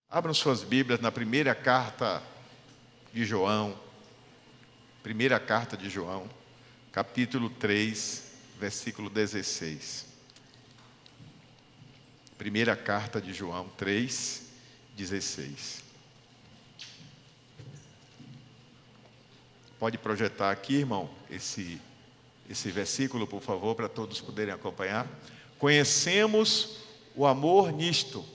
Abram suas Bíblias na primeira carta de João. Primeira carta de João, capítulo 3, versículo 16. Primeira carta de João 3, 16. Pode projetar aqui, irmão, esse versículo, por favor, para todos poderem acompanhar. Conhecemos o amor nisto,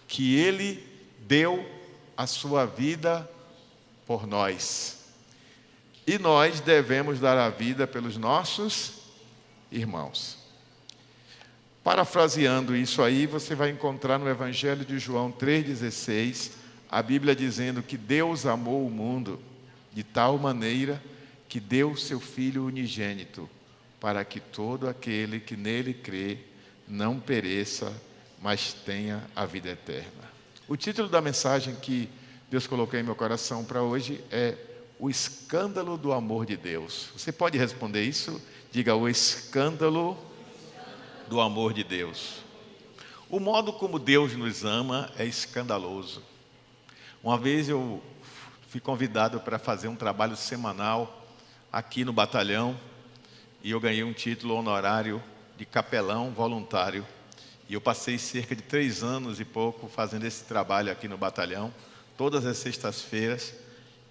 que Ele deu a sua vida por nós. E nós devemos dar a vida pelos nossos irmãos. Parafraseando isso aí, você vai encontrar no Evangelho de João 3,16, a Bíblia dizendo que Deus amou o mundo de tal maneira que deu seu Filho unigênito, para que todo aquele que nele crê não pereça, mas tenha a vida eterna. O título da mensagem que Deus colocou em meu coração para hoje é o escândalo do amor de Deus. Você pode responder isso? Diga: o escândalo do amor de Deus. O modo como Deus nos ama é escandaloso. Uma vez eu fui convidado para fazer um trabalho semanal aqui no batalhão e eu ganhei um título honorário de capelão voluntário. E eu passei cerca de 3 anos e pouco fazendo esse trabalho aqui no batalhão, todas as sextas-feiras,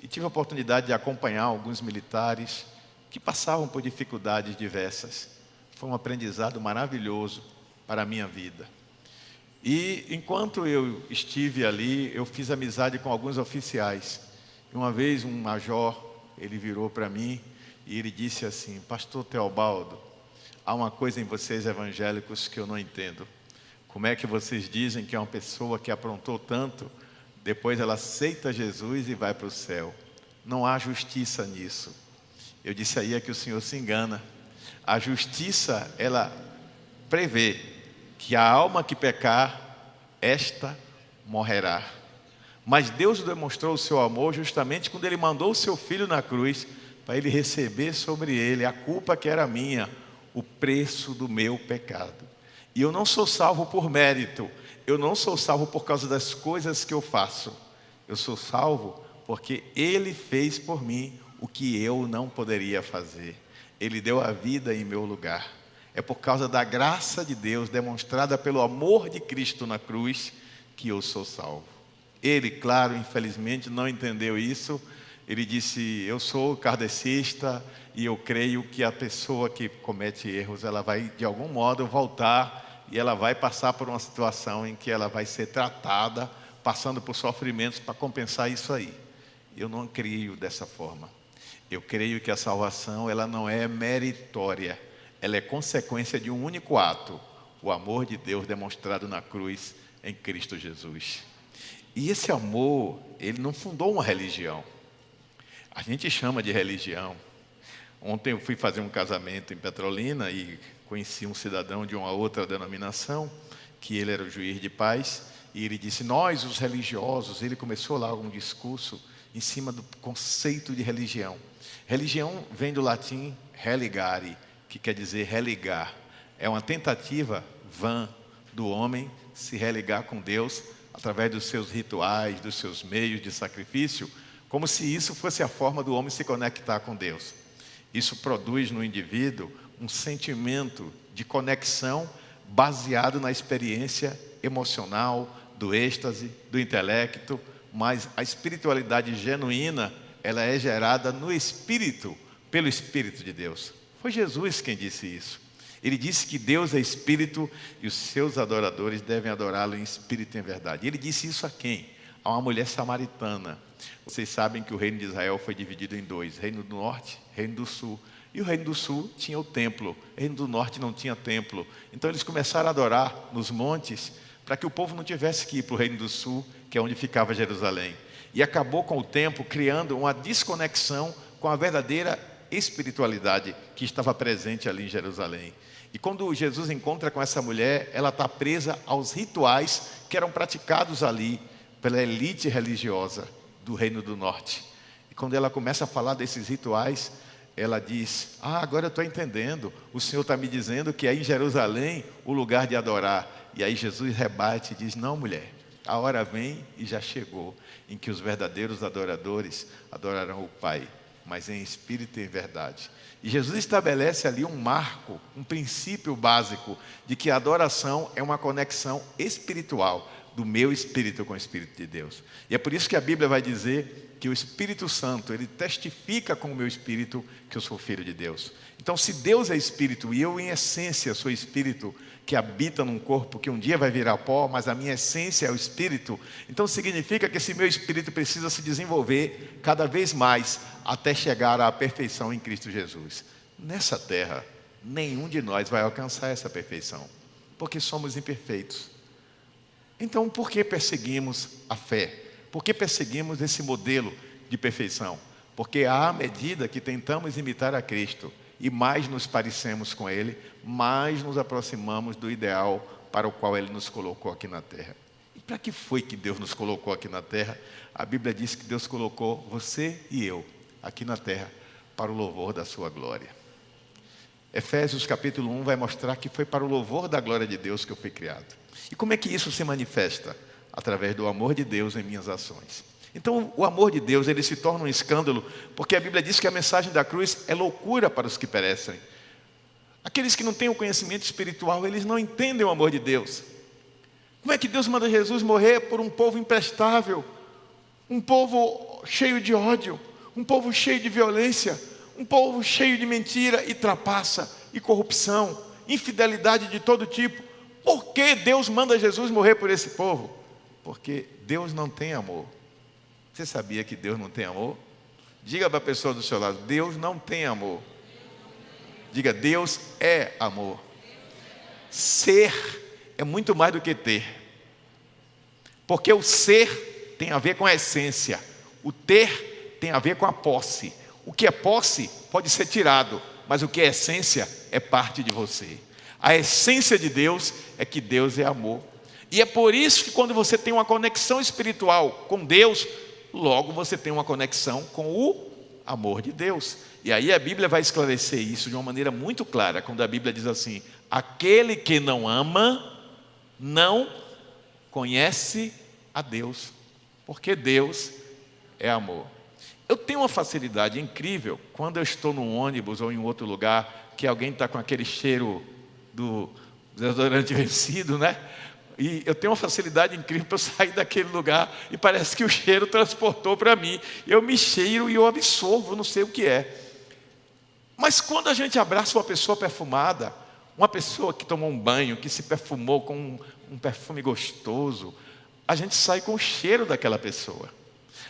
e tive a oportunidade de acompanhar alguns militares que passavam por dificuldades diversas. Foi um aprendizado maravilhoso para a minha vida. E enquanto eu estive ali, eu fiz amizade com alguns oficiais. E uma vez um major, ele virou para mim e ele disse assim: Pastor Teobaldo, há uma coisa em vocês evangélicos que eu não entendo. Como é que vocês dizem que é uma pessoa que aprontou tanto, depois ela aceita Jesus e vai para o céu? Não há justiça nisso. Eu disse aí é que o senhor se engana. A justiça, ela prevê que a alma que pecar, esta morrerá. Mas Deus demonstrou o seu amor justamente quando Ele mandou o seu Filho na cruz, para Ele receber sobre Ele a culpa que era minha, o preço do meu pecado. E eu não sou salvo por mérito, eu não sou salvo por causa das coisas que eu faço. Eu sou salvo porque Ele fez por mim o que eu não poderia fazer. Ele deu a vida em meu lugar. É por causa da graça de Deus demonstrada pelo amor de Cristo na cruz que eu sou salvo. Ele, claro, infelizmente não entendeu isso. Ele disse: eu sou kardecista e eu creio que a pessoa que comete erros, ela vai de algum modo voltar e ela vai passar por uma situação em que ela vai ser tratada, passando por sofrimentos para compensar isso aí. Eu não creio dessa forma. Eu creio que a salvação, ela não é meritória, ela é consequência de um único ato: o amor de Deus demonstrado na cruz em Cristo Jesus. E esse amor, ele não fundou uma religião. A gente chama de religião. Ontem eu fui fazer um casamento em Petrolina e conheci um cidadão de uma outra denominação, que ele era o juiz de paz, e ele disse: nós, os religiosos, ele começou lá um discurso em cima do conceito de religião. Religião vem do latim religare, que quer dizer religar. É uma tentativa vã do homem se religar com Deus através dos seus rituais, dos seus meios de sacrifício, como se isso fosse a forma do homem se conectar com Deus. Isso produz no indivíduo um sentimento de conexão baseado na experiência emocional, do êxtase, do intelecto, mas a espiritualidade genuína, ela é gerada no Espírito, pelo Espírito de Deus. Foi Jesus quem disse isso. Ele disse que Deus é Espírito e os seus adoradores devem adorá-lo em Espírito e em verdade. Ele disse isso a quem? A uma mulher samaritana. Vocês sabem que o reino de Israel foi dividido em 2, reino do norte, reino do sul. E o reino do sul tinha o templo, o reino do norte não tinha templo. Então eles começaram a adorar nos montes, para que o povo não tivesse que ir para o reino do sul, que é onde ficava Jerusalém. E acabou com o tempo criando uma desconexão com a verdadeira espiritualidade que estava presente ali em Jerusalém. E quando Jesus encontra com essa mulher, ela está presa aos rituais que eram praticados ali pela elite religiosa do reino do norte. E quando ela começa a falar desses rituais, ela diz: agora eu estou entendendo, o Senhor está me dizendo que é em Jerusalém o lugar de adorar. E aí Jesus rebate e diz: não, mulher, a hora vem e já chegou, em que os verdadeiros adoradores adorarão o Pai, mas em espírito e em verdade. E Jesus estabelece ali um marco, um princípio básico de que a adoração é uma conexão espiritual do meu espírito com o Espírito de Deus. E é por isso que a Bíblia vai dizer que o Espírito Santo, ele testifica com o meu espírito que eu sou filho de Deus. Então, se Deus é espírito e eu, em essência, sou espírito que habita num corpo que um dia vai virar pó, mas a minha essência é o espírito, então significa que esse meu espírito precisa se desenvolver cada vez mais até chegar à perfeição em Cristo Jesus. Nessa terra, nenhum de nós vai alcançar essa perfeição, porque somos imperfeitos. Então, por que perseguimos a fé? Por que perseguimos esse modelo de perfeição? Porque à medida que tentamos imitar a Cristo e mais nos parecemos com Ele, mais nos aproximamos do ideal para o qual Ele nos colocou aqui na terra. E para que foi que Deus nos colocou aqui na terra? A Bíblia diz que Deus colocou você e eu aqui na terra para o louvor da sua glória. Efésios capítulo 1 vai mostrar que foi para o louvor da glória de Deus que eu fui criado. E como é que isso se manifesta? Através do amor de Deus em minhas ações. Então, o amor de Deus, ele se torna um escândalo, porque a Bíblia diz que a mensagem da cruz é loucura para os que perecem. Aqueles que não têm o conhecimento espiritual, eles não entendem o amor de Deus. Como é que Deus manda Jesus morrer por um povo imprestável, um povo cheio de ódio, um povo cheio de violência, um povo cheio de mentira e trapaça e corrupção, infidelidade de todo tipo? Por que Deus manda Jesus morrer por esse povo? Porque Deus não tem amor. Você sabia que Deus não tem amor? Diga para a pessoa do seu lado: Deus não tem amor. Diga: Deus é amor. Ser é muito mais do que ter. Porque o ser tem a ver com a essência. O ter tem a ver com a posse. O que é posse pode ser tirado, mas o que é essência é parte de você. A essência de Deus é que Deus é amor. E é por isso que quando você tem uma conexão espiritual com Deus, logo você tem uma conexão com o amor de Deus. E aí a Bíblia vai esclarecer isso de uma maneira muito clara, quando a Bíblia diz assim: aquele que não ama, não conhece a Deus, porque Deus é amor. Eu tenho uma facilidade incrível, quando eu estou num ônibus ou em outro lugar, que alguém está com aquele cheiro do desodorante vencido, né? E eu tenho uma facilidade incrível para eu sair daquele lugar e parece que o cheiro transportou para mim. Eu me cheiro e eu absorvo, não sei o que é. Mas quando a gente abraça uma pessoa perfumada, uma pessoa que tomou um banho, que se perfumou com um perfume gostoso, a gente sai com o cheiro daquela pessoa.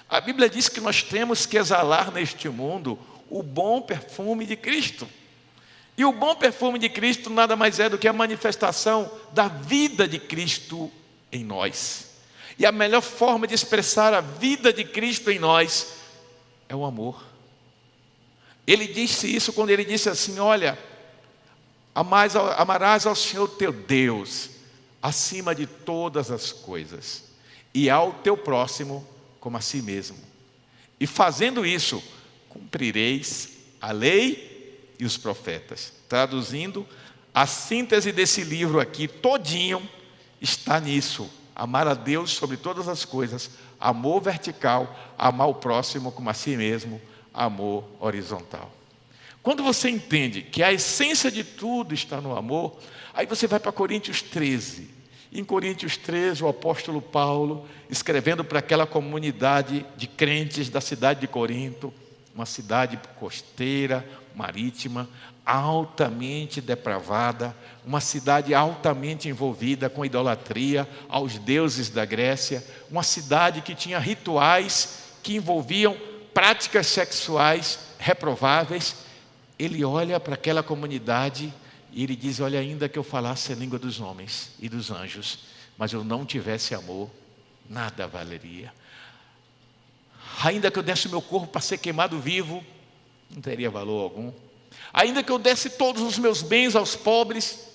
A Bíblia diz que nós temos que exalar neste mundo o bom perfume de Cristo. E o bom perfume de Cristo nada mais é do que a manifestação da vida de Cristo em nós. E a melhor forma de expressar a vida de Cristo em nós é o amor. Ele disse isso quando ele disse assim: olha, amarás ao Senhor teu Deus acima de todas as coisas, e ao teu próximo como a si mesmo. E fazendo isso, cumprireis a lei e os profetas. Traduzindo, a síntese desse livro aqui todinho está nisso: amar a Deus sobre todas as coisas, amor vertical, amar o próximo como a si mesmo, amor horizontal. Quando você entende que a essência de tudo está no amor, aí você vai para Coríntios 13. Em Coríntios 13, o apóstolo Paulo, escrevendo para aquela comunidade de crentes da cidade de Corinto, uma cidade costeira, marítima, altamente depravada, uma cidade altamente envolvida com idolatria aos deuses da Grécia, uma cidade que tinha rituais que envolviam práticas sexuais reprováveis. Ele olha para aquela comunidade e ele diz: olha, ainda que eu falasse a língua dos homens e dos anjos, mas eu não tivesse amor, nada valeria. Ainda que eu desse o meu corpo para ser queimado vivo, não teria valor algum. Ainda que eu desse todos os meus bens aos pobres,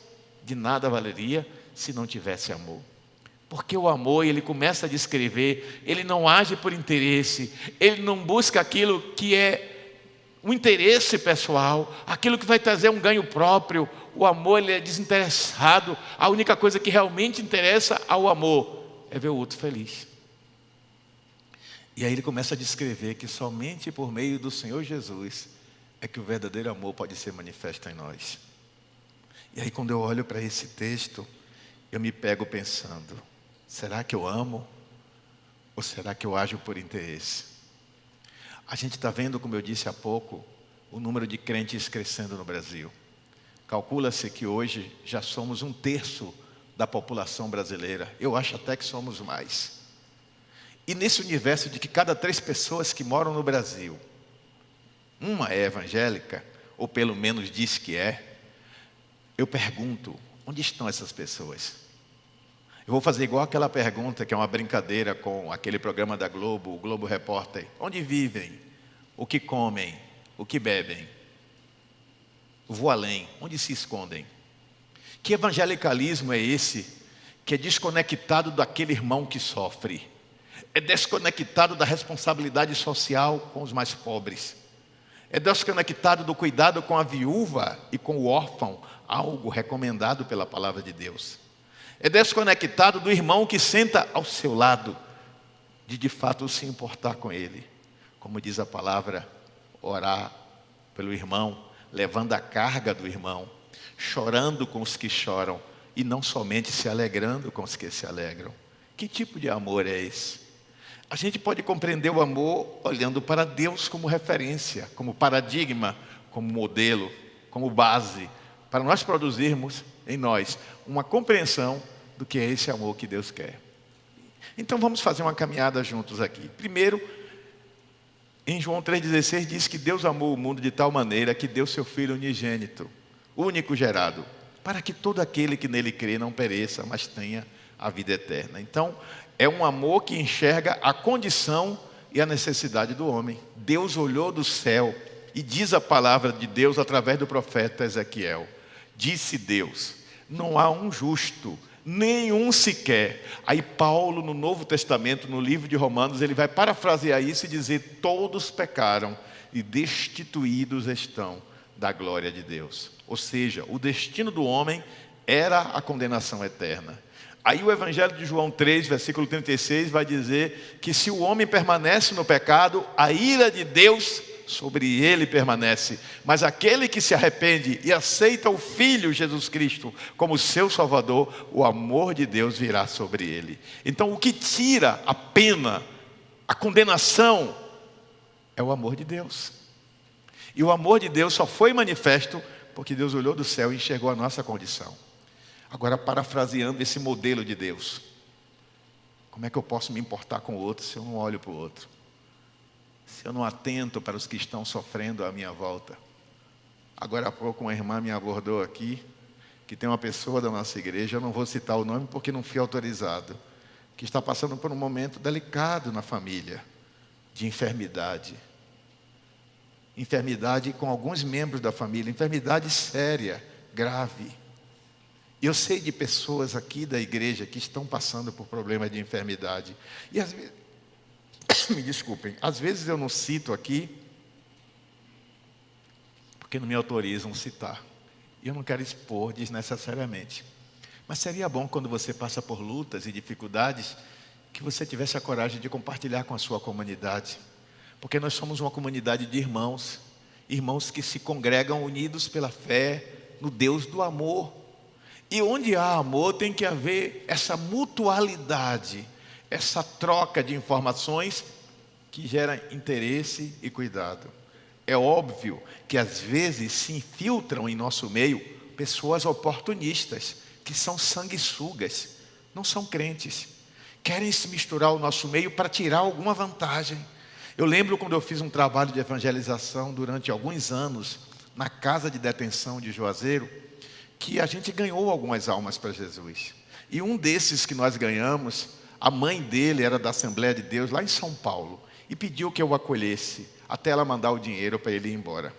de nada valeria se não tivesse amor. Porque o amor, ele começa a descrever, ele não age por interesse, ele não busca aquilo que é um interesse pessoal, aquilo que vai trazer um ganho próprio. O amor, ele é desinteressado. A única coisa que realmente interessa ao amor é ver o outro feliz. E aí ele começa a descrever que somente por meio do Senhor Jesus é que o verdadeiro amor pode ser manifesto em nós. E aí quando eu olho para esse texto, eu me pego pensando, será que eu amo? Ou será que eu ajo por interesse? A gente está vendo, como eu disse há pouco, o número de crentes crescendo no Brasil. Calcula-se que hoje já somos 1/3 da população brasileira. Eu acho até que somos mais. E nesse universo de que cada 3 pessoas que moram no Brasil, uma é evangélica, ou pelo menos diz que é, eu pergunto, onde estão essas pessoas? Eu vou fazer igual aquela pergunta que é uma brincadeira com aquele programa da Globo, o Globo Repórter. Onde vivem? O que comem? O que bebem? Vou além. Onde se escondem? Que evangelicalismo é esse que é desconectado daquele irmão que sofre? É desconectado da responsabilidade social com os mais pobres. É desconectado do cuidado com a viúva e com o órfão, algo recomendado pela palavra de Deus. É desconectado do irmão que senta ao seu lado, de fato se importar com ele. Como diz a palavra, orar pelo irmão, levando a carga do irmão, chorando com os que choram e não somente se alegrando com os que se alegram. Que tipo de amor é esse? A gente pode compreender o amor olhando para Deus como referência, como paradigma, como modelo, como base, para nós produzirmos em nós uma compreensão do que é esse amor que Deus quer. Então vamos fazer uma caminhada juntos aqui. Primeiro, em João 3,16 diz que Deus amou o mundo de tal maneira que deu seu Filho unigênito, único gerado, para que todo aquele que nele crê não pereça, mas tenha a vida eterna. Então, é um amor que enxerga a condição e a necessidade do homem. Deus olhou do céu e diz a palavra de Deus através do profeta Ezequiel. Disse Deus, não há um justo, nenhum sequer. Aí Paulo, no Novo Testamento, no livro de Romanos, ele vai parafrasear isso e dizer, todos pecaram e destituídos estão da glória de Deus. Ou seja, o destino do homem era a condenação eterna. Aí o Evangelho de João 3, versículo 36, vai dizer que se o homem permanece no pecado, a ira de Deus sobre ele permanece. Mas aquele que se arrepende e aceita o Filho Jesus Cristo como seu Salvador, o amor de Deus virá sobre ele. Então o que tira a pena, a condenação, é o amor de Deus. E o amor de Deus só foi manifesto porque Deus olhou do céu e enxergou a nossa condição. Agora, parafraseando esse modelo de Deus, como é que eu posso me importar com o outro se eu não olho para o outro? Se eu não atento para os que estão sofrendo à minha volta? Agora há pouco uma irmã me abordou aqui, que tem uma pessoa da nossa igreja, eu não vou citar o nome porque não fui autorizado, que está passando por um momento delicado na família, de enfermidade. Enfermidade com alguns membros da família, enfermidade séria, grave. E eu sei de pessoas aqui da igreja que estão passando por problemas de enfermidade. E às vezes, me desculpem, às vezes eu não cito aqui, porque não me autorizam citar. E eu não quero expor desnecessariamente. Mas seria bom quando você passa por lutas e dificuldades, que você tivesse a coragem de compartilhar com a sua comunidade. Porque nós somos uma comunidade de irmãos, irmãos que se congregam unidos pela fé no Deus do amor. E onde há amor tem que haver essa mutualidade, essa troca de informações que gera interesse e cuidado. É óbvio que às vezes se infiltram em nosso meio pessoas oportunistas, que são sanguessugas, não são crentes, querem se misturar ao nosso meio para tirar alguma vantagem. Eu lembro quando eu fiz um trabalho de evangelização durante alguns anos na casa de detenção de Juazeiro, que a gente ganhou algumas almas para Jesus. E um desses que nós ganhamos, a mãe dele era da Assembleia de Deus, lá em São Paulo, e pediu que eu o acolhesse, até ela mandar o dinheiro para ele ir embora.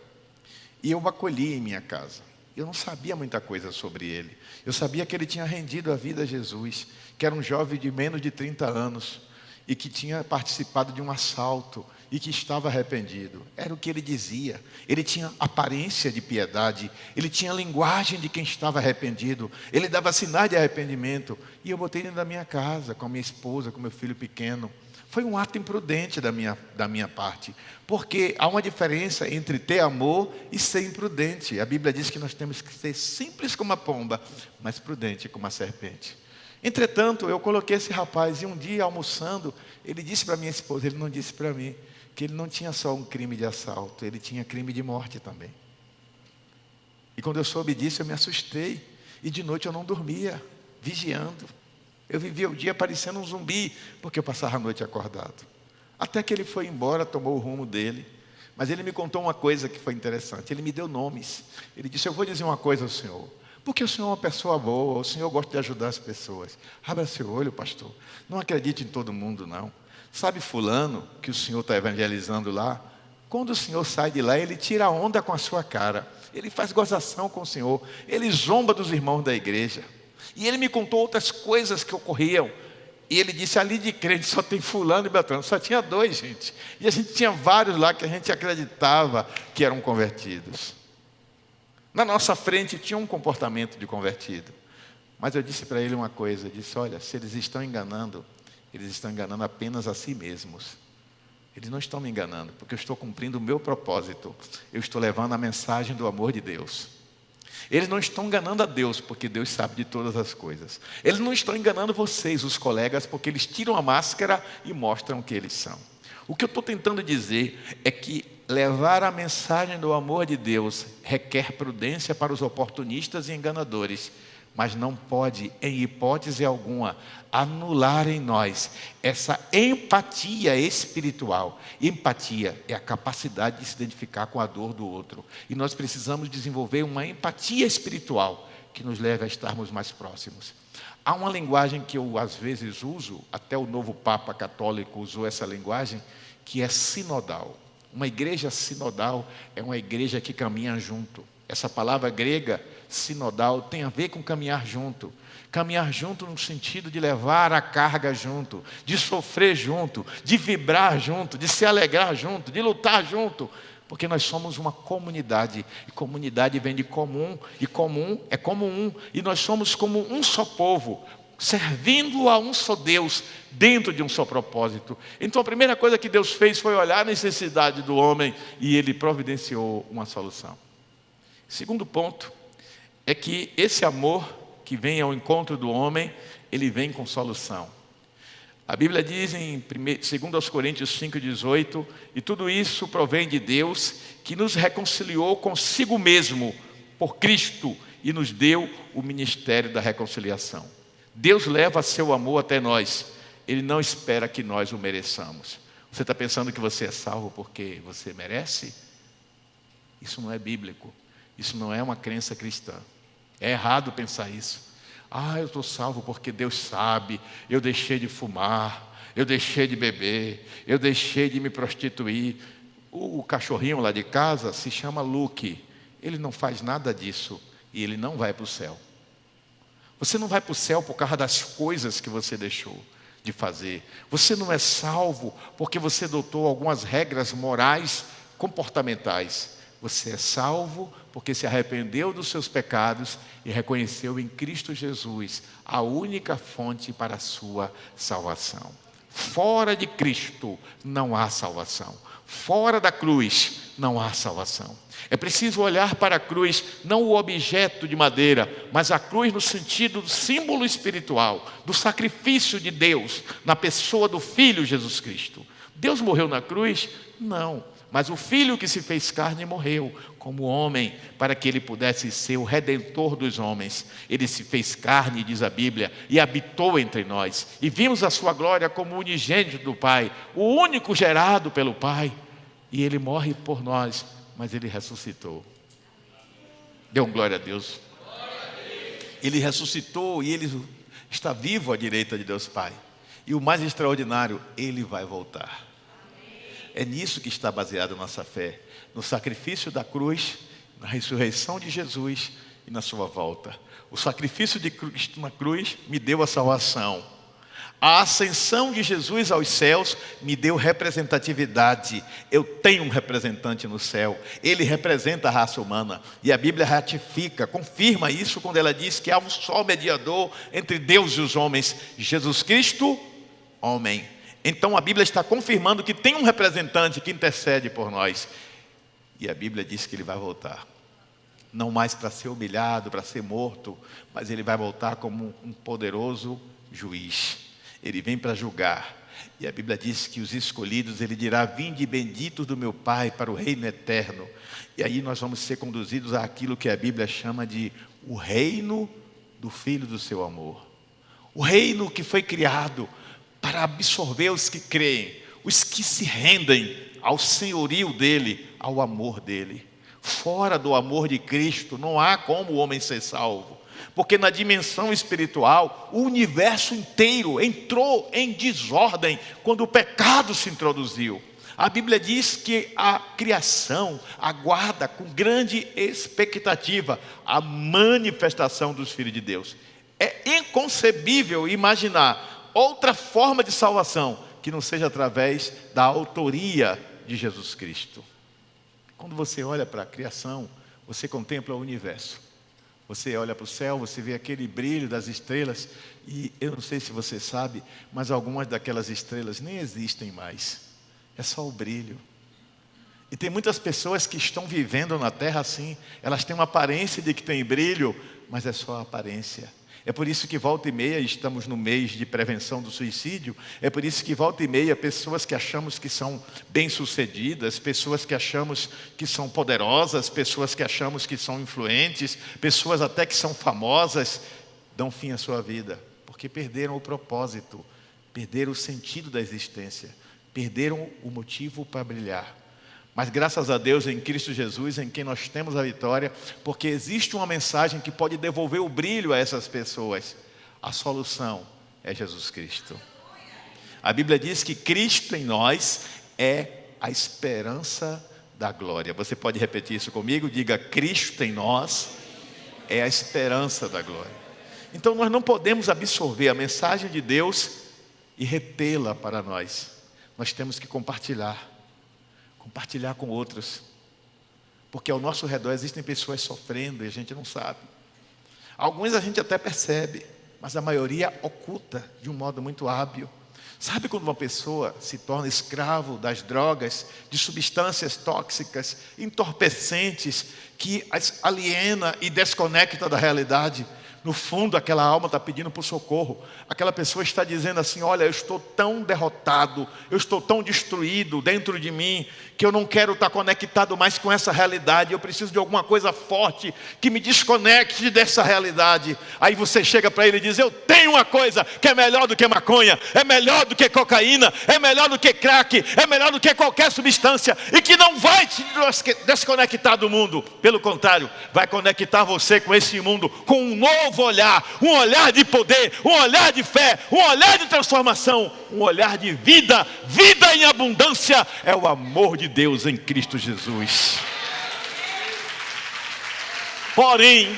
E eu o acolhi em minha casa. Eu não sabia muita coisa sobre ele. Eu sabia que ele tinha rendido a vida a Jesus, que era um jovem de menos de 30 anos, e que tinha participado de um assalto, e que estava arrependido. Era o que ele dizia. Ele tinha aparência de piedade, ele tinha a linguagem de quem estava arrependido, ele dava sinais de arrependimento. E eu botei dentro da minha casa, com a minha esposa, com meu filho pequeno. Foi um ato imprudente da minha parte, porque há uma diferença entre ter amor e ser imprudente. A Bíblia diz que nós temos que ser simples como a pomba, mas prudente como a serpente. Entretanto, eu coloquei esse rapaz, e um dia almoçando, ele disse para minha esposa, ele não disse para mim, que ele não tinha só um crime de assalto, ele tinha crime de morte também. E quando eu soube disso, eu me assustei, e de noite eu não dormia, vigiando. Eu vivia o dia parecendo um zumbi, porque eu passava a noite acordado. Até que ele foi embora, tomou o rumo dele. Mas ele me contou uma coisa que foi interessante. Ele me deu nomes. Ele disse, eu vou dizer uma coisa ao senhor. Porque o senhor é uma pessoa boa, o senhor gosta de ajudar as pessoas. Abra seu olho, pastor. Não acredite em todo mundo, não. Sabe fulano, que o senhor está evangelizando lá? Quando o senhor sai de lá, ele tira onda com a sua cara. Ele faz gozação com o senhor. Ele zomba dos irmãos da igreja. E ele me contou outras coisas que ocorriam. E ele disse, ali de crente só tem fulano e Beltrano. Só tinha 2, gente. E a gente tinha vários lá que a gente acreditava que eram convertidos. Na nossa frente tinha um comportamento de convertido. Mas eu disse para ele uma coisa. Eu disse, olha, se eles estão enganando apenas a si mesmos. Eles não estão me enganando, porque eu estou cumprindo o meu propósito. Eu estou levando a mensagem do amor de Deus. Eles não estão enganando a Deus, porque Deus sabe de todas as coisas. Eles não estão enganando vocês, os colegas, porque eles tiram a máscara e mostram o que eles são. O que eu estou tentando dizer é que levar a mensagem do amor de Deus requer prudência para os oportunistas e enganadores, mas não pode, em hipótese alguma, anular em nós essa empatia espiritual. Empatia é a capacidade de se identificar com a dor do outro. E nós precisamos desenvolver uma empatia espiritual que nos leve a estarmos mais próximos. Há uma linguagem que eu às vezes uso, até o novo Papa Católico usou essa linguagem, que é sinodal. Uma igreja sinodal é uma igreja que caminha junto. Essa palavra grega, sinodal, tem a ver com caminhar junto. Caminhar junto no sentido de levar a carga junto, de sofrer junto, de vibrar junto, de se alegrar junto, de lutar junto. Porque nós somos uma comunidade, e comunidade vem de comum, e comum é como um, e nós somos como um só povo, servindo a um só Deus, dentro de um só propósito. Então a primeira coisa que Deus fez foi olhar a necessidade do homem, e Ele providenciou uma solução. Segundo ponto, é que esse amor que vem ao encontro do homem, ele vem com solução. A Bíblia diz em 2 Coríntios 5,18, e tudo isso provém de Deus, que nos reconciliou consigo mesmo, por Cristo, e nos deu o ministério da reconciliação. Deus leva seu amor até nós, Ele não espera que nós o mereçamos. Você está pensando que você é salvo porque você merece? Isso não é bíblico, isso não é uma crença cristã. É errado pensar isso. Eu estou salvo porque Deus sabe, eu deixei de fumar, eu deixei de beber, eu deixei de me prostituir. O cachorrinho lá de casa se chama Luke. Ele não faz nada disso e ele não vai para o céu. Você não vai para o céu por causa das coisas que você deixou de fazer. Você não é salvo porque você adotou algumas regras morais, comportamentais. Você é salvo porque se arrependeu dos seus pecados e reconheceu em Cristo Jesus a única fonte para a sua salvação. Fora de Cristo não há salvação. Fora da cruz não há salvação. É preciso olhar para a cruz, não o objeto de madeira, mas a cruz no sentido do símbolo espiritual, do sacrifício de Deus na pessoa do Filho Jesus Cristo. Deus morreu na cruz? Não. Mas o Filho que se fez carne morreu como homem, para que Ele pudesse ser o Redentor dos homens. Ele se fez carne, diz a Bíblia, e habitou entre nós. E vimos a sua glória como unigênito do Pai, o único gerado pelo Pai. E Ele morre por nós, mas Ele ressuscitou. Dê um glória a Deus. Ele ressuscitou e Ele está vivo à direita de Deus Pai. E o mais extraordinário, Ele vai voltar. É nisso que está baseada a nossa fé, no sacrifício da cruz, na ressurreição de Jesus e na sua volta. O sacrifício de Cristo na cruz me deu a salvação. A ascensão de Jesus aos céus me deu representatividade. Eu tenho um representante no céu. Ele representa a raça humana. E a Bíblia ratifica, confirma isso quando ela diz que há um só mediador entre Deus e os homens, Jesus Cristo, homem. Então a Bíblia está confirmando que tem um representante que intercede por nós. E a Bíblia diz que ele vai voltar. Não mais para ser humilhado, para ser morto, mas ele vai voltar como um poderoso juiz. Ele vem para julgar. E a Bíblia diz que os escolhidos, ele dirá: vinde benditos do meu Pai para o reino eterno. E aí nós vamos ser conduzidos àquilo que a Bíblia chama de o reino do Filho do seu amor. O reino que foi criado para absorver os que creem, os que se rendem ao senhorio dele, ao amor dele. Fora do amor de Cristo não há como o homem ser salvo. Porque na dimensão espiritual, o universo inteiro entrou em desordem quando o pecado se introduziu. A Bíblia diz que a criação aguarda com grande expectativa a manifestação dos filhos de Deus. É inconcebível imaginar outra forma de salvação que não seja através da autoria de Jesus Cristo. Quando você olha para a criação, você contempla o universo. Você olha para o céu, você vê aquele brilho das estrelas, e eu não sei se você sabe, mas algumas daquelas estrelas nem existem mais. É só o brilho. E tem muitas pessoas que estão vivendo na terra assim, elas têm uma aparência de que tem brilho, mas é só a aparência. É por isso que volta e meia, estamos no mês de prevenção do suicídio, é por isso que volta e meia pessoas que achamos que são bem-sucedidas, pessoas que achamos que são poderosas, pessoas que achamos que são influentes, pessoas até que são famosas, dão fim à sua vida, porque perderam o propósito, perderam o sentido da existência, perderam o motivo para brilhar. Mas graças a Deus em Cristo Jesus, em quem nós temos a vitória, porque existe uma mensagem que pode devolver o brilho a essas pessoas. A solução é Jesus Cristo. A Bíblia diz que Cristo em nós é a esperança da glória. Você pode repetir isso comigo? Diga: Cristo em nós é a esperança da glória. Então nós não podemos absorver a mensagem de Deus e retê-la para nós. Nós temos que compartilhar com outros, porque ao nosso redor existem pessoas sofrendo e a gente não sabe. Alguns a gente até percebe, mas a maioria oculta de um modo muito hábil. Sabe quando uma pessoa se torna escravo das drogas, de substâncias tóxicas, entorpecentes, que as aliena e desconecta da realidade? No fundo, aquela alma está pedindo por socorro. Aquela pessoa está dizendo assim: olha, eu estou tão derrotado, eu estou tão destruído dentro de mim, que eu não quero estar conectado mais com essa realidade. Eu preciso de alguma coisa forte que me desconecte dessa realidade. Aí você chega para ele e diz: eu tenho uma coisa que é melhor do que maconha, é melhor do que cocaína, é melhor do que crack, é melhor do que qualquer substância, e que não vai te desconectar do mundo. Pelo contrário, vai conectar você com esse mundo, com um novo olhar, um olhar de poder, um olhar de fé, um olhar de transformação, um olhar de vida, vida em abundância. É o amor de Deus em Cristo Jesus. Porém,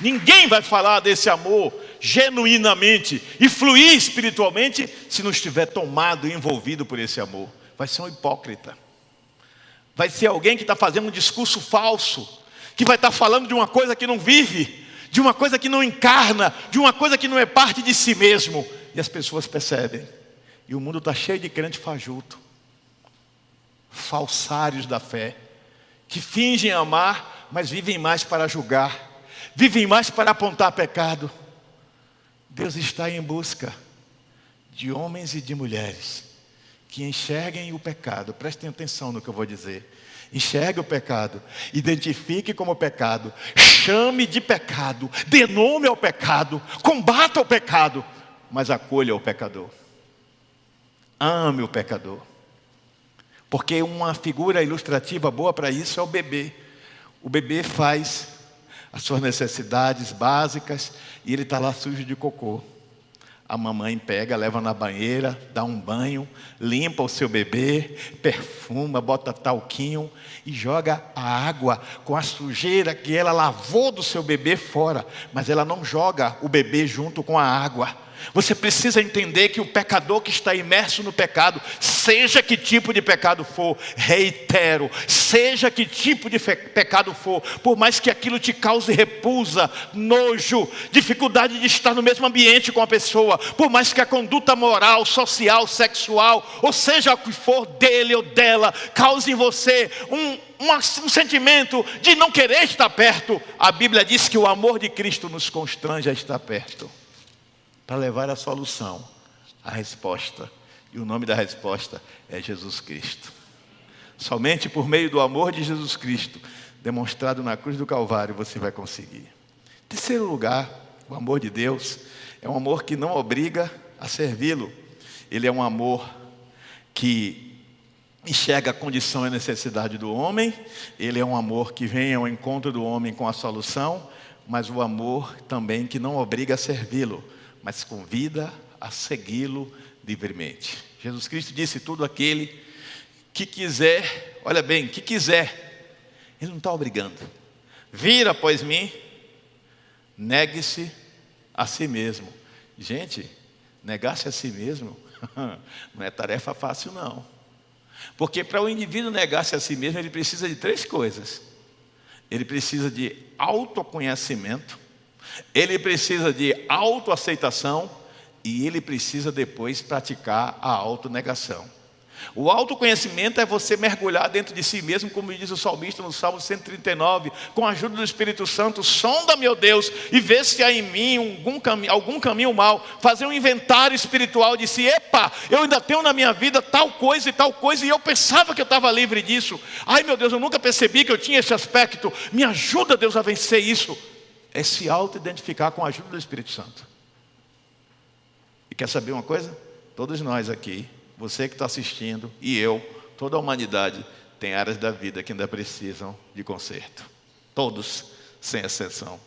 ninguém vai falar desse amor genuinamente e fluir espiritualmente se não estiver tomado e envolvido por esse amor. Vai ser um hipócrita. Vai ser alguém que está fazendo um discurso falso, que vai estar falando de uma coisa que não vive, de uma coisa que não encarna, de uma coisa que não é parte de si mesmo. E as pessoas percebem. E o mundo está cheio de crente fajuto, falsários da fé, que fingem amar, mas vivem mais para julgar, vivem mais para apontar pecado. Deus está em busca de homens e de mulheres que enxerguem o pecado. Prestem atenção no que eu vou dizer. Enxergue o pecado, identifique como pecado, chame de pecado, dê nome ao pecado, combata o pecado, mas acolha o pecador. Ame o pecador. Porque uma figura ilustrativa boa para isso é o bebê. O bebê faz as suas necessidades básicas e ele está lá sujo de cocô. A mamãe pega, leva na banheira, dá um banho, limpa o seu bebê, perfuma, bota talquinho e joga a água com a sujeira que ela lavou do seu bebê fora. Mas ela não joga o bebê junto com a água. Você precisa entender que o pecador que está imerso no pecado, seja que tipo de pecado for, reitero, seja que tipo de pecado for, por mais que aquilo te cause repulsa, nojo, dificuldade de estar no mesmo ambiente com a pessoa, por mais que a conduta moral, social, sexual, ou seja o que for dele ou dela, cause em você um sentimento de não querer estar perto, a Bíblia diz que o amor de Cristo nos constrange a estar perto, para levar a solução, a resposta. E o nome da resposta é Jesus Cristo. Somente por meio do amor de Jesus Cristo, demonstrado na cruz do Calvário, você vai conseguir. Terceiro lugar, o amor de Deus é um amor que não obriga a servi-lo. Ele é um amor que enxerga a condição e a necessidade do homem. Ele é um amor que vem ao encontro do homem com a solução, mas o amor também que não obriga a servi-lo, mas convida a segui-lo livremente. Jesus Cristo disse: tudo aquele que quiser, olha bem, que quiser, Ele não está obrigando. Vir após mim, negue-se a si mesmo. Gente, negar-se a si mesmo não é tarefa fácil não. Porque para o indivíduo negar-se a si mesmo, ele precisa de 3 coisas. Ele precisa de autoconhecimento, ele precisa de autoaceitação e ele precisa depois praticar a autonegação. O autoconhecimento é você mergulhar dentro de si mesmo, como diz o salmista no Salmo 139, com a ajuda do Espírito Santo: sonda, meu Deus, e vê se há em mim algum caminho mau. Fazer um inventário espiritual de si. Epa, eu ainda tenho na minha vida tal coisa e eu pensava que eu estava livre disso. Ai meu Deus, eu nunca percebi que eu tinha esse aspecto. Me ajuda, Deus, a vencer isso. É se auto-identificar com a ajuda do Espírito Santo. E quer saber uma coisa? Todos nós aqui, você que está assistindo e eu, toda a humanidade, tem áreas da vida que ainda precisam de conserto. Todos, sem exceção.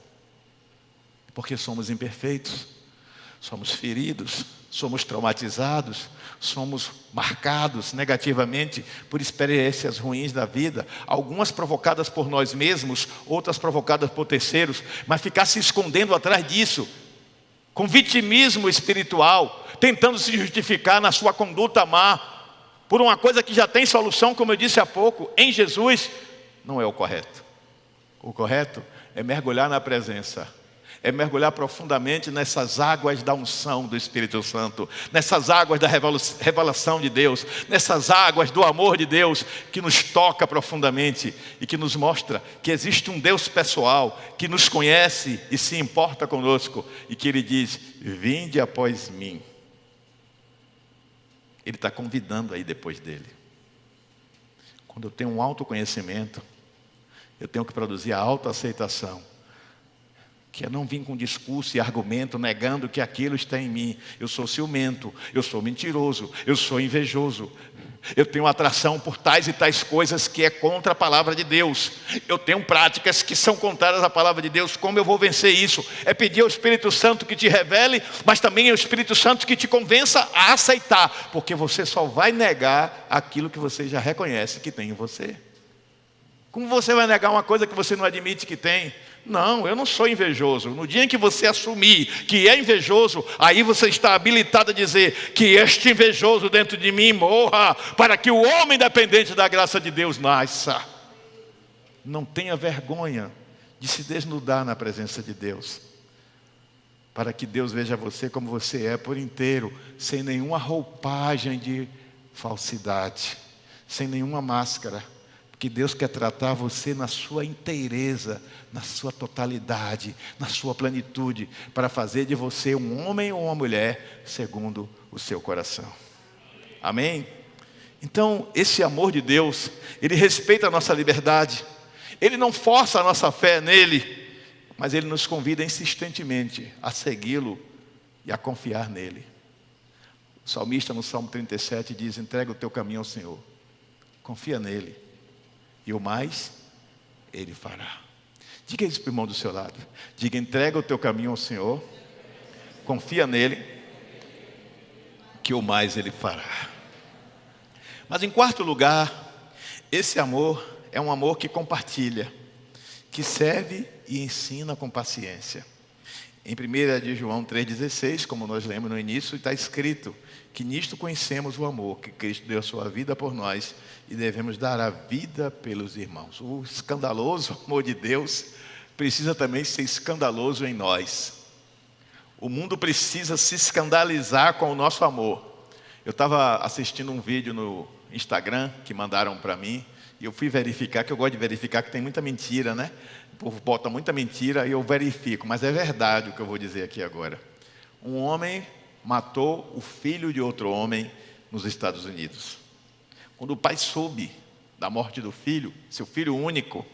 Porque somos imperfeitos, somos feridos, somos traumatizados, somos marcados negativamente por experiências ruins da vida, algumas provocadas por nós mesmos, outras provocadas por terceiros, mas ficar se escondendo atrás disso, com vitimismo espiritual, tentando se justificar na sua conduta má, por uma coisa que já tem solução, como eu disse há pouco, em Jesus, não é o correto. O correto é mergulhar na presença, é mergulhar profundamente nessas águas da unção do Espírito Santo, nessas águas da revelação de Deus, nessas águas do amor de Deus, que nos toca profundamente e que nos mostra que existe um Deus pessoal, que nos conhece e se importa conosco, e que Ele diz: vinde após mim. Ele está convidando aí depois dele. Quando eu tenho um autoconhecimento, eu tenho que produzir a autoaceitação, que é não vir com discurso e argumento negando que aquilo está em mim. Eu sou ciumento, eu sou mentiroso, eu sou invejoso, eu tenho atração por tais e tais coisas que é contra a palavra de Deus. Eu tenho práticas que são contrárias à palavra de Deus. Como eu vou vencer isso? É pedir ao Espírito Santo que te revele, mas também ao Espírito Santo que te convença a aceitar, porque você só vai negar aquilo que você já reconhece que tem em você. Como você vai negar uma coisa que você não admite que tem? Não, eu não sou invejoso. No dia em que você assumir que é invejoso, aí você está habilitado a dizer que este invejoso dentro de mim morra, para que o homem dependente da graça de Deus nasça. Não tenha vergonha de se desnudar na presença de Deus, para que Deus veja você como você é por inteiro, sem nenhuma roupagem de falsidade, sem nenhuma máscara. Porque Deus quer tratar você na sua inteireza, na sua totalidade, na sua plenitude, para fazer de você um homem ou uma mulher segundo o seu coração. Amém? Então, esse amor de Deus, Ele respeita a nossa liberdade, Ele não força a nossa fé nele, mas Ele nos convida insistentemente a segui-lo e a confiar nele. O salmista no Salmo 37 diz: entrega o teu caminho ao Senhor, confia nele, e o mais Ele fará. Diga isso para o irmão do seu lado. Diga: entrega o teu caminho ao Senhor, confia nele, que o mais Ele fará. Mas em quarto lugar, esse amor é um amor que compartilha, que serve e ensina com paciência. Em 1 de João 3,16, como nós lemos no início, está escrito que nisto conhecemos o amor, que Cristo deu a sua vida por nós e devemos dar a vida pelos irmãos. O escandaloso amor de Deus precisa também ser escandaloso em nós. O mundo precisa se escandalizar com o nosso amor. Eu estava assistindo um vídeo no Instagram que mandaram para mim e eu fui verificar, que eu gosto de verificar que tem muita mentira, né? O povo bota muita mentira e eu verifico, mas é verdade o que eu vou dizer aqui agora. Um homem matou o filho de outro homem nos Estados Unidos. Quando o pai soube da morte do filho, seu filho único,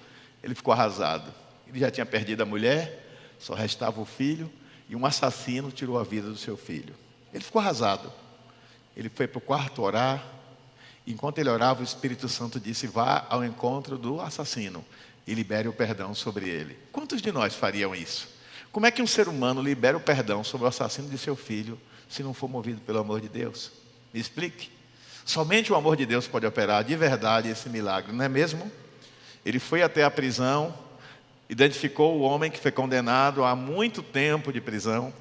ele ficou arrasado. Ele já tinha perdido a mulher, só restava o filho, e um assassino tirou a vida do seu filho. Ele ficou arrasado. Ele foi para o quarto orar. Enquanto ele orava, o Espírito Santo disse: vá ao encontro do assassino e libere o perdão sobre ele. Quantos de nós fariam isso? Como é que um ser humano libera o perdão sobre o assassino de seu filho se não for movido pelo amor de Deus? Me explique. Somente o amor de Deus pode operar de verdade esse milagre, não é mesmo? Ele foi até a prisão, identificou o homem que foi condenado a muito tempo de prisão,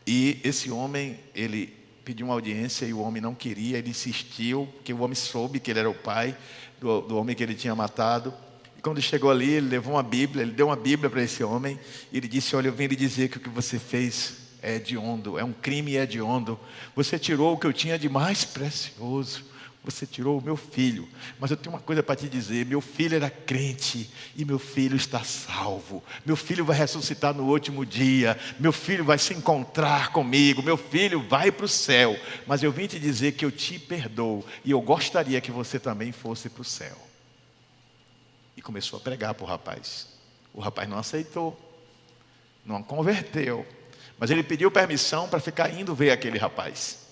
e esse homem, ele pediu uma audiência e o homem não queria, ele insistiu, porque o homem soube que ele era o pai do homem que ele tinha matado. E quando chegou ali, ele levou uma Bíblia, ele deu uma Bíblia para esse homem, e ele disse: olha, eu vim lhe dizer que o que você fez é hediondo, é um crime hediondo. Você tirou o que eu tinha de mais precioso. Você tirou o meu filho. Mas eu tenho uma coisa para te dizer: meu filho era crente e meu filho está salvo. Meu filho vai ressuscitar no último dia. Meu filho vai se encontrar comigo. Meu filho vai para o céu. Mas eu vim te dizer que eu te perdoo e eu gostaria que você também fosse para o céu. E começou a pregar para o rapaz. O rapaz não aceitou, não converteu, mas ele pediu permissão para ficar indo ver aquele rapaz.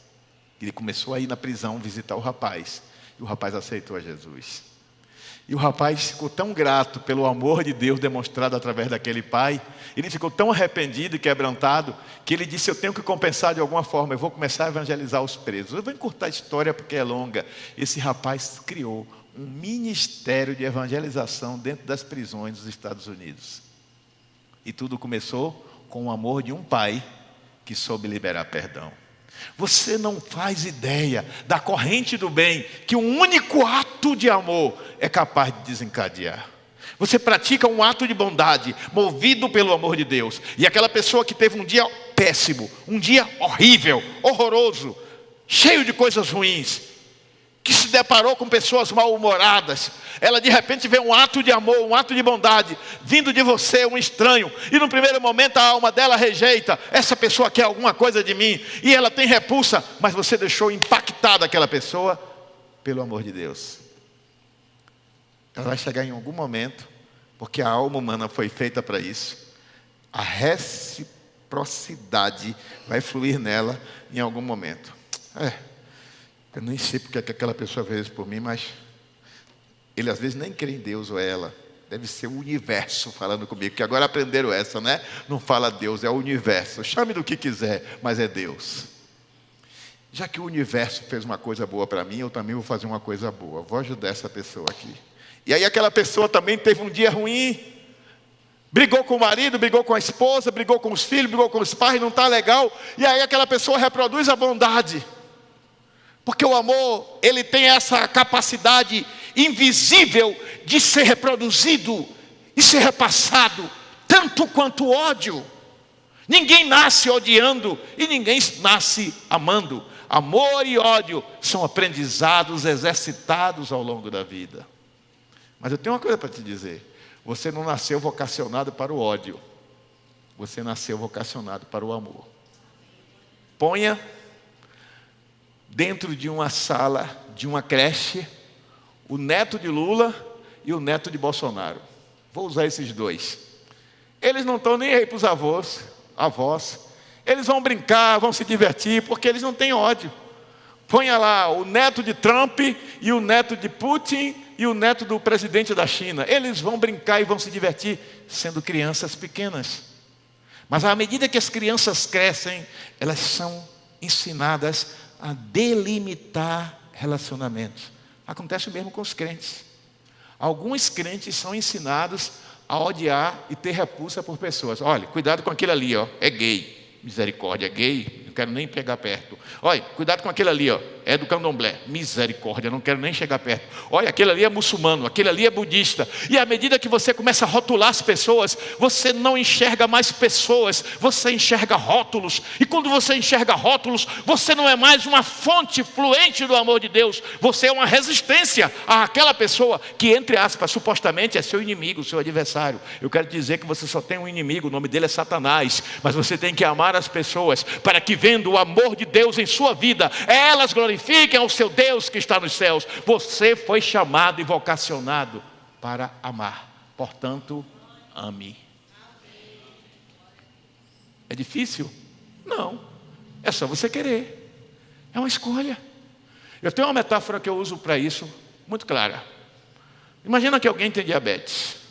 Ele começou a ir na prisão visitar o rapaz. E o rapaz aceitou a Jesus. E o rapaz ficou tão grato pelo amor de Deus demonstrado através daquele pai. Ele ficou tão arrependido e quebrantado que ele disse: eu tenho que compensar de alguma forma. Eu vou começar a evangelizar os presos. Eu vou encurtar a história porque é longa. Esse rapaz criou um ministério de evangelização dentro das prisões dos Estados Unidos. E tudo começou com o amor de um pai que soube liberar perdão. Você não faz ideia da corrente do bem que um único ato de amor é capaz de desencadear. Você pratica um ato de bondade movido pelo amor de Deus, e aquela pessoa que teve um dia péssimo, um dia horrível, horroroso, cheio de coisas ruins, que se deparou com pessoas mal-humoradas, ela de repente vê um ato de amor, um ato de bondade vindo de você, um estranho, e no primeiro momento a alma dela rejeita: essa pessoa quer alguma coisa de mim, e ela tem repulsa, mas você deixou impactada aquela pessoa pelo amor de Deus. Ela vai chegar em algum momento, porque a alma humana foi feita para isso, a reciprocidade vai fluir nela em algum momento. Eu nem sei porque é que aquela pessoa fez isso por mim, mas ele às vezes nem crê em Deus ou ela. Deve ser o universo falando comigo, que agora aprenderam essa, né? Não fala Deus, é o universo. Chame do que quiser, mas é Deus. Já que o universo fez uma coisa boa para mim, eu também vou fazer uma coisa boa. Vou ajudar essa pessoa aqui. E aí aquela pessoa também teve um dia ruim, brigou com o marido, brigou com a esposa, brigou com os filhos, brigou com os pais, não está legal. E aí aquela pessoa reproduz a bondade. Porque o amor, ele tem essa capacidade invisível de ser reproduzido e ser repassado, tanto quanto o ódio. Ninguém nasce odiando e ninguém nasce amando. Amor e ódio são aprendizados, exercitados ao longo da vida. Mas eu tenho uma coisa para te dizer: você não nasceu vocacionado para o ódio, você nasceu vocacionado para o amor. Ponha dentro de uma sala, de uma creche, o neto de Lula e o neto de Bolsonaro. Vou usar esses dois. Eles não estão nem aí para os avós. Eles vão brincar, vão se divertir, porque eles não têm ódio. Ponha lá o neto de Trump e o neto de Putin e o neto do presidente da China. Eles vão brincar e vão se divertir, sendo crianças pequenas. Mas à medida que as crianças crescem, elas são ensinadas a delimitar relacionamentos. Acontece o mesmo com os crentes. Alguns crentes são ensinados a odiar e ter repulsa por pessoas. Olha, cuidado com aquele ali, ó, é gay. Misericórdia, é gay, não quero nem pegar perto. Olha, cuidado com aquele ali, ó, é do candomblé. Misericórdia, não quero nem chegar perto. Olha, aquele ali é muçulmano, aquele ali é budista. E à medida que você começa a rotular as pessoas, você não enxerga mais pessoas, você enxerga rótulos. E quando você enxerga rótulos, você não é mais uma fonte fluente do amor de Deus. Você é uma resistência àquela pessoa que, entre aspas, supostamente é seu inimigo, seu adversário. Eu quero dizer que você só tem um inimigo, o nome dele é Satanás. Mas você tem que amar as pessoas, para que, vendo o amor de Deus em sua vida, elas glorifiquem ao seu Deus que está nos céus. Você foi chamado e vocacionado para amar. Portanto, ame. É difícil? Não. É só você querer. É uma escolha. Eu tenho uma metáfora que eu uso para isso, muito clara. Imagina que alguém tem diabetes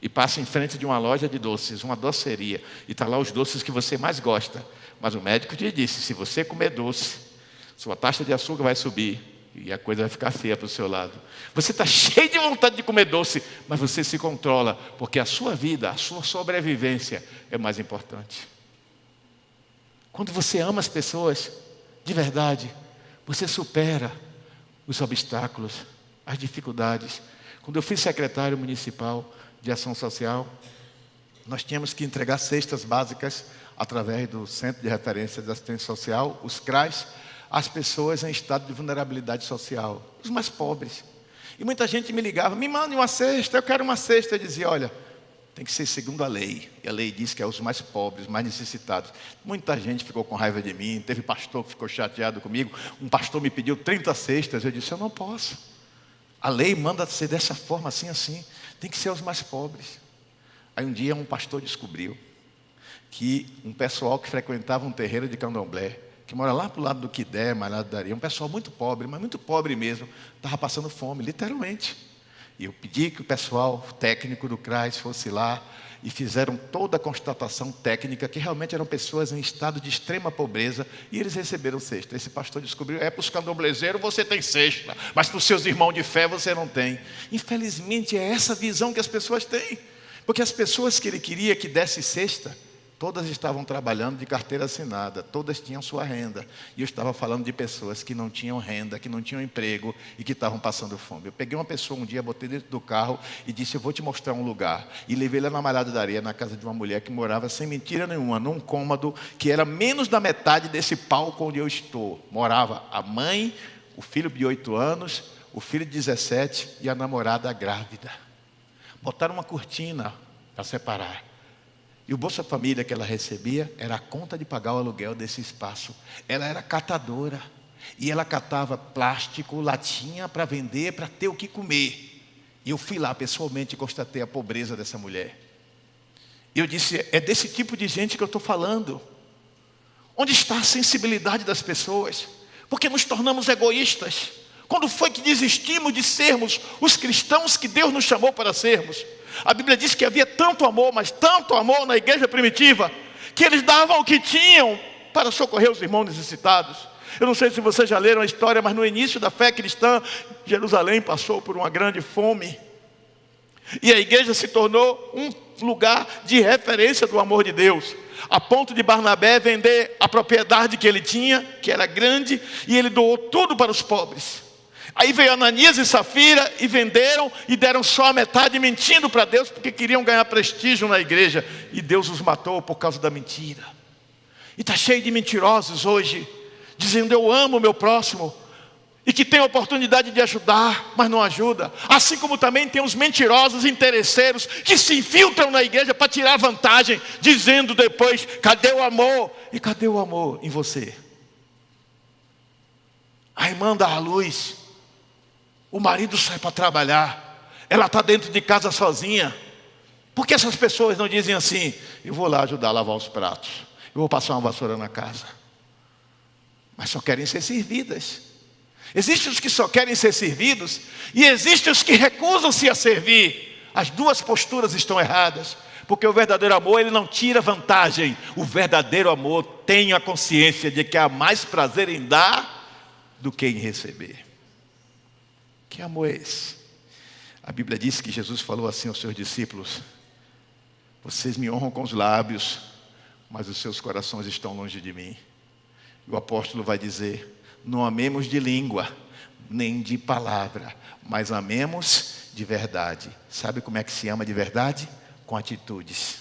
e passa em frente de uma loja de doces, uma doceria, e está lá os doces que você mais gosta. Mas o médico te disse, se você comer doce, sua taxa de açúcar vai subir e a coisa vai ficar feia para o seu lado. Você está cheio de vontade de comer doce, mas você se controla, porque a sua vida, a sua sobrevivência é mais importante. Quando você ama as pessoas, de verdade, você supera os obstáculos, as dificuldades. Quando eu fui secretário municipal de ação social, nós tínhamos que entregar cestas básicas através do Centro de Referência de Assistência Social, os CRAS, às pessoas em estado de vulnerabilidade social, os mais pobres. E muita gente me ligava, me mande uma cesta, eu quero uma cesta. Eu dizia, olha, tem que ser segundo a lei. E a lei diz que é os mais pobres, mais necessitados. Muita gente ficou com raiva de mim, teve pastor que ficou chateado comigo. Um pastor me pediu 30 cestas, eu disse, eu não posso. A lei manda ser dessa forma, assim, assim. Tem que ser os mais pobres. Aí um dia um pastor descobriu que um pessoal que frequentava um terreiro de candomblé, que mora lá para o lado do Quidé, mais lá do Daria, um pessoal muito pobre, mas muito pobre mesmo, estava passando fome, literalmente. E eu pedi que o pessoal técnico do CRAS fosse lá e fizeram toda a constatação técnica que realmente eram pessoas em estado de extrema pobreza e eles receberam cesta. Esse pastor descobriu, para os candomblezeiros você tem cesta, mas para os seus irmãos de fé você não tem. Infelizmente é essa visão que as pessoas têm, porque as pessoas que ele queria que desse cesta, todas estavam trabalhando de carteira assinada, todas tinham sua renda. E eu estava falando de pessoas que não tinham renda, que não tinham emprego e que estavam passando fome. Eu peguei uma pessoa um dia, botei dentro do carro e disse, eu vou te mostrar um lugar. E levei lá na Malhada da Areia, na casa de uma mulher que morava, sem mentira nenhuma, num cômodo que era menos da metade desse palco onde eu estou. Morava a mãe, o filho de 8 anos, o filho de 17 e a namorada grávida. Botaram uma cortina para separar. E o Bolsa Família que ela recebia era a conta de pagar o aluguel desse espaço. Ela era catadora. E ela catava plástico, latinha para vender, para ter o que comer. E eu fui lá pessoalmente e constatei a pobreza dessa mulher. E eu disse, é desse tipo de gente que eu estou falando. Onde está a sensibilidade das pessoas? Porque nos tornamos egoístas. Quando foi que desistimos de sermos os cristãos que Deus nos chamou para sermos? A Bíblia diz que havia tanto amor, mas tanto amor na igreja primitiva, que eles davam o que tinham para socorrer os irmãos necessitados. Eu não sei se vocês já leram a história, mas no início da fé cristã, Jerusalém passou por uma grande fome. E a igreja se tornou um lugar de referência do amor de Deus, a ponto de Barnabé vender a propriedade que ele tinha, que era grande, e ele doou tudo para os pobres. Aí veio Ananias e Safira e venderam e deram só a metade, mentindo para Deus, porque queriam ganhar prestígio na igreja. E Deus os matou por causa da mentira. E está cheio de mentirosos hoje, dizendo eu amo o meu próximo, e que tem a oportunidade de ajudar, mas não ajuda. Assim como também tem os mentirosos interesseiros que se infiltram na igreja para tirar vantagem, dizendo depois, cadê o amor? E cadê o amor em você? A irmã dá à luz, o marido sai para trabalhar, ela está dentro de casa sozinha. Por que essas pessoas não dizem assim, eu vou lá ajudar a lavar os pratos, eu vou passar uma vassoura na casa? Mas só querem ser servidas. Existem os que só querem ser servidos e existem os que recusam-se a servir. As duas posturas estão erradas, porque o verdadeiro amor, ele não tira vantagem. O verdadeiro amor tem a consciência de que há mais prazer em dar do que em receber. Que amor é esse? A Bíblia diz que Jesus falou assim aos seus discípulos, Vocês me honram com os lábios, mas os seus corações estão longe de mim. E o apóstolo vai dizer: não amemos de língua, nem de palavra, mas amemos de verdade. Sabe como é que se ama de verdade? Com atitudes.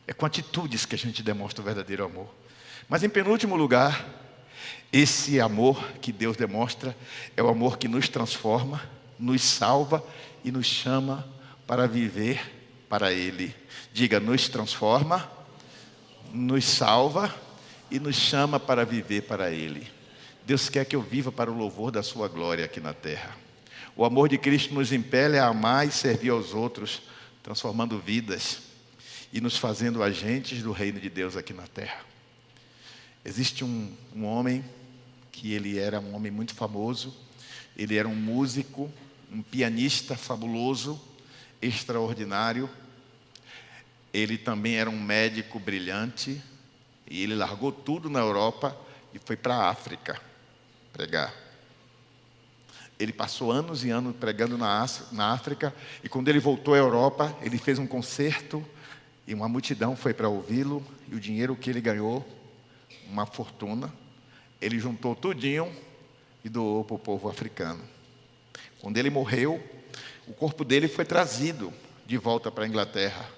É com atitudes que a gente demonstra o verdadeiro amor. Mas em penúltimo lugar, esse amor que Deus demonstra é o amor que nos transforma, nos salva e nos chama para viver para Ele. Diga: nos transforma, nos salva e nos chama para viver para Ele. Deus quer que eu viva para o louvor da sua glória aqui na terra. O amor de Cristo nos impele a amar e servir aos outros, transformando vidas e nos fazendo agentes do reino de Deus aqui na terra. Existe um homem que ele era um homem muito famoso. Ele era um músico, um pianista fabuloso, extraordinário. Ele também era um médico brilhante. E ele largou tudo na Europa e foi para a África pregar. Ele passou anos e anos pregando na África. E quando ele voltou à Europa, ele fez um concerto. E uma multidão foi para ouvi-lo. E o dinheiro que ele ganhou, uma fortuna, ele juntou tudinho e doou para o povo africano. Quando ele morreu, o corpo dele foi trazido de volta para a Inglaterra.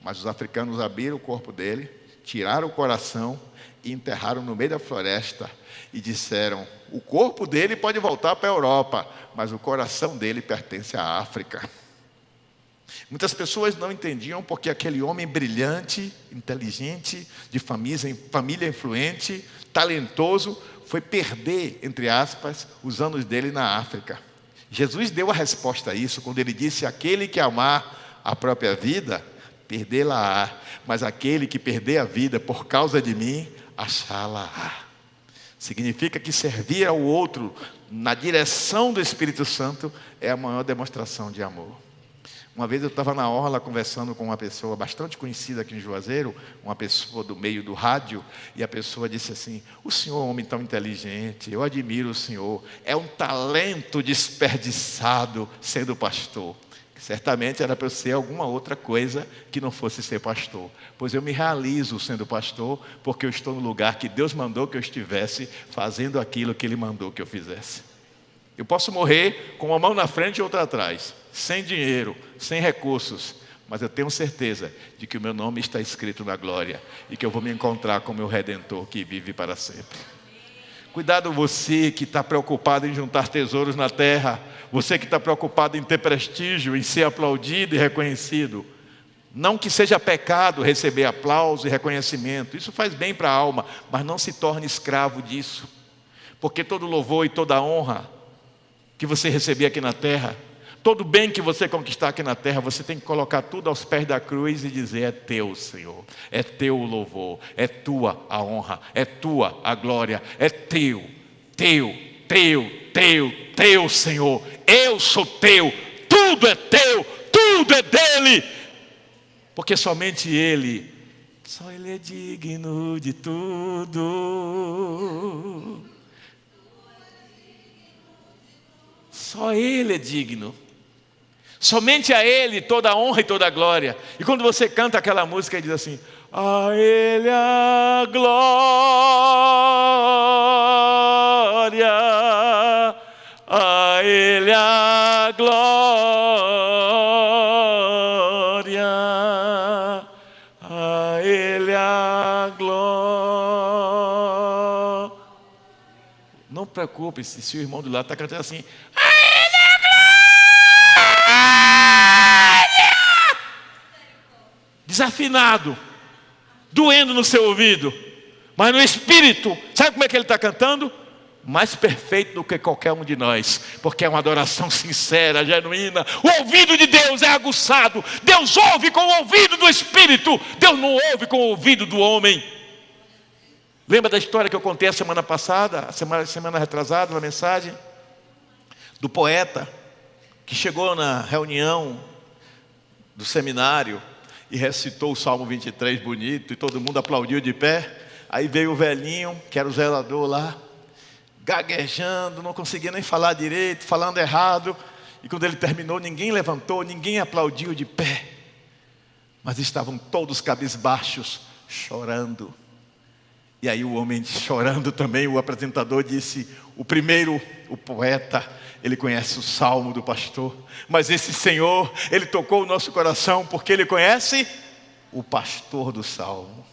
Mas os africanos abriram o corpo dele, tiraram o coração e enterraram no meio da floresta. E disseram: o corpo dele pode voltar para a Europa, mas o coração dele pertence à África. Muitas pessoas não entendiam porque aquele homem brilhante, inteligente, de família influente, talentoso, foi perder, entre aspas, os anos dele na África. Jesus deu a resposta a isso quando ele disse: aquele que amar a própria vida, perdê-la-á, mas aquele que perder a vida por causa de mim, achá-la-á. Significa que servir ao outro na direção do Espírito Santo é a maior demonstração de amor. Uma vez eu estava na orla conversando com uma pessoa bastante conhecida aqui em Juazeiro, uma pessoa do meio do rádio, e a pessoa disse assim: o senhor é um homem tão inteligente, eu admiro o senhor, é um talento desperdiçado sendo pastor. Certamente era para eu ser alguma outra coisa que não fosse ser pastor, pois eu me realizo sendo pastor, porque eu estou no lugar que Deus mandou que eu estivesse, fazendo aquilo que Ele mandou que eu fizesse. Eu posso morrer com uma mão na frente e outra atrás, sem dinheiro, sem recursos, mas eu tenho certeza de que o meu nome está escrito na glória e que eu vou me encontrar com o meu Redentor que vive para sempre. Cuidado você que está preocupado em juntar tesouros na terra, você que está preocupado em ter prestígio, em ser aplaudido e reconhecido. Não que seja pecado receber aplauso e reconhecimento, isso faz bem para a alma, mas não se torne escravo disso, porque todo louvor e toda honra que você receber aqui na terra, todo bem que você conquistar aqui na terra, você tem que colocar tudo aos pés da cruz e dizer: é teu, Senhor, é teu o louvor, é tua a honra, é tua a glória, é teu, Senhor, eu sou teu, tudo é teu, tudo é dele, porque somente Ele, só Ele é digno de tudo. Só Ele é digno. Somente a Ele toda a honra e toda a glória. E quando você canta aquela música e diz assim: a Ele a glória, a Ele a glória, a Ele a glória. Não preocupe-se se o irmão do lado está cantando assim: desafinado, doendo no seu ouvido, mas no espírito, sabe como é que ele está cantando? Mais perfeito do que qualquer um de nós, porque é uma adoração sincera, genuína. O ouvido de Deus é aguçado, Deus ouve com o ouvido do espírito, Deus não ouve com o ouvido do homem. Lembra da história que eu contei a semana passada, semana retrasada, uma mensagem do poeta que chegou na reunião do seminário e recitou o Salmo 23 bonito, e todo mundo aplaudiu de pé. Aí veio o velhinho, que era o zelador lá, gaguejando, não conseguia nem falar direito, falando errado. E quando ele terminou, ninguém levantou, ninguém aplaudiu de pé. mas estavam todos cabisbaixos, chorando. E aí o homem chorando também, o apresentador disse, o primeiro, o poeta, ele conhece o salmo do pastor, mas esse Senhor, ele tocou o nosso coração, porque ele conhece o pastor do salmo.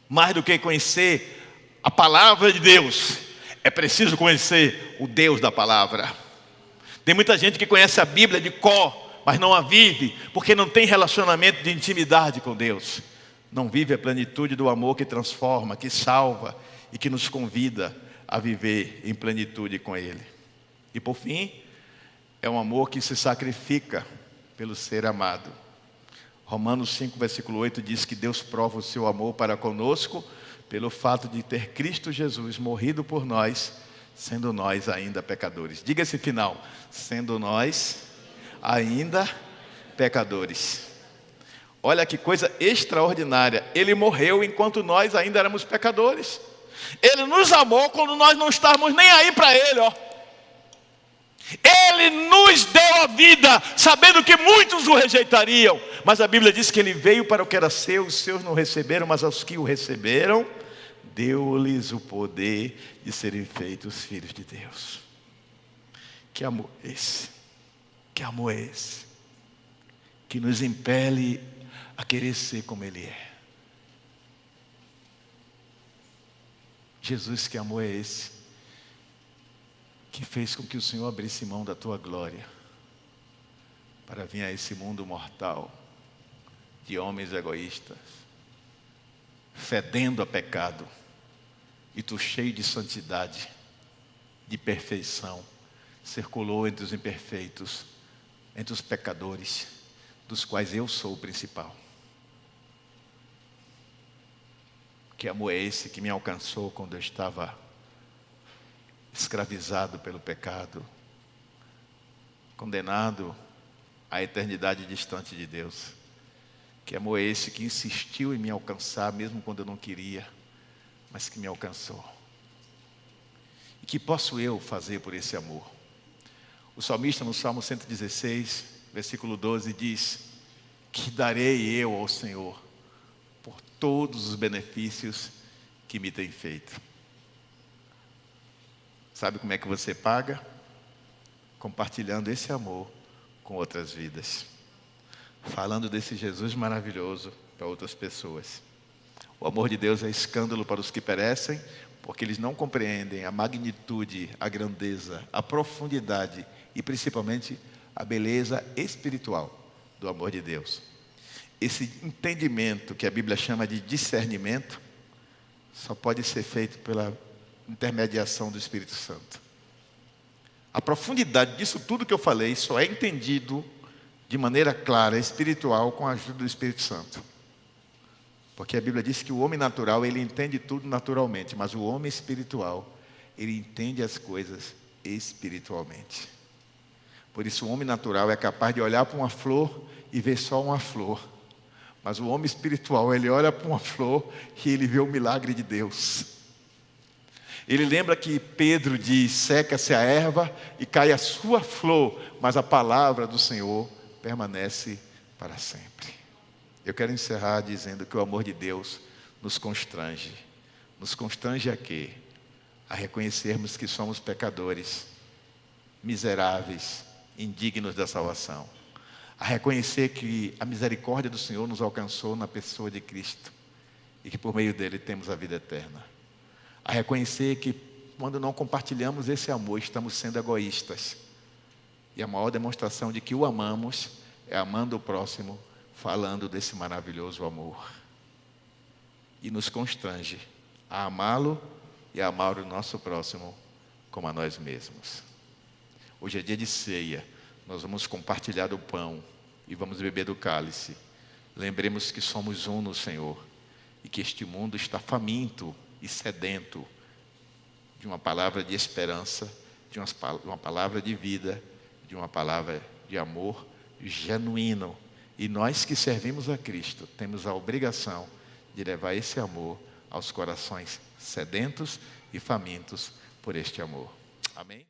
Mais do que conhecer a palavra de Deus, é preciso conhecer o Deus da palavra. Tem muita gente que conhece a Bíblia de cor, mas não a vive, porque não tem relacionamento de intimidade com Deus. Não vive a plenitude do amor que transforma, que salva e que nos convida a viver em plenitude com Ele. E por fim, é um amor que se sacrifica pelo ser amado. Romanos 5, versículo 8 diz que Deus prova o seu amor para conosco pelo fato de ter Cristo Jesus morrido por nós, sendo nós ainda pecadores. Diga esse final, sendo nós ainda pecadores. Olha que coisa extraordinária, Ele morreu enquanto nós ainda éramos pecadores. Ele nos amou quando nós não estávamos nem aí para Ele, ó. Ele nos deu a vida, sabendo que muitos o rejeitariam. Mas a Bíblia diz que Ele veio para o que era seu, os seus não receberam, mas aos que o receberam, deu-lhes o poder de serem feitos filhos de Deus. Que amor é esse? Que amor é esse? Que nos impele a querer ser como Ele é. Jesus, que amor é esse? Que fez com que o Senhor abrisse mão da tua glória para vir a esse mundo mortal de homens egoístas, fedendo a pecado, e tu, cheio de santidade, de perfeição, circulou entre os imperfeitos, entre os pecadores, dos quais eu sou o principal. Que amor é esse que me alcançou quando eu estava escravizado pelo pecado, condenado à eternidade distante de Deus? Que amor é esse que insistiu em me alcançar, mesmo quando eu não queria, mas que me alcançou? E que posso eu fazer por esse amor? O salmista no Salmo 116, versículo 12 diz, que darei eu ao Senhor por todos os benefícios que me tem feito. Sabe como é que você paga? Compartilhando esse amor com outras vidas. Falando desse Jesus maravilhoso para outras pessoas. O amor de Deus é escândalo para os que perecem, porque eles não compreendem a magnitude, a grandeza, a profundidade e principalmente a beleza espiritual do amor de Deus. Esse entendimento que a Bíblia chama de discernimento só pode ser feito pela intermediação do Espírito Santo. A profundidade disso tudo que eu falei só é entendido de maneira clara, espiritual, com a ajuda do Espírito Santo. Porque a Bíblia diz que o homem natural, ele entende tudo naturalmente, mas o homem espiritual, ele entende as coisas espiritualmente. Por isso o homem natural é capaz de olhar para uma flor e ver só uma flor. Mas o homem espiritual, ele olha para uma flor e ele vê o milagre de Deus. Ele lembra que Pedro diz, seca-se a erva e cai a sua flor, mas a palavra do Senhor permanece para sempre. Eu quero encerrar dizendo que o amor de Deus nos constrange. Nos constrange a quê? A reconhecermos que somos pecadores, miseráveis, indignos da salvação. A reconhecer que a misericórdia do Senhor nos alcançou na pessoa de Cristo e que por meio dele temos a vida eterna. A reconhecer que quando não compartilhamos esse amor, estamos sendo egoístas. E a maior demonstração de que o amamos é amando o próximo, falando desse maravilhoso amor. E nos constrange a amá-lo e a amar o nosso próximo como a nós mesmos. Hoje é dia de ceia, nós vamos compartilhar do pão e vamos beber do cálice. Lembremos que somos um no Senhor e que este mundo está faminto e sedento de uma palavra de esperança, de uma palavra de vida, de uma palavra de amor genuíno. E nós que servimos a Cristo, temos a obrigação de levar esse amor aos corações sedentos e famintos por este amor. Amém?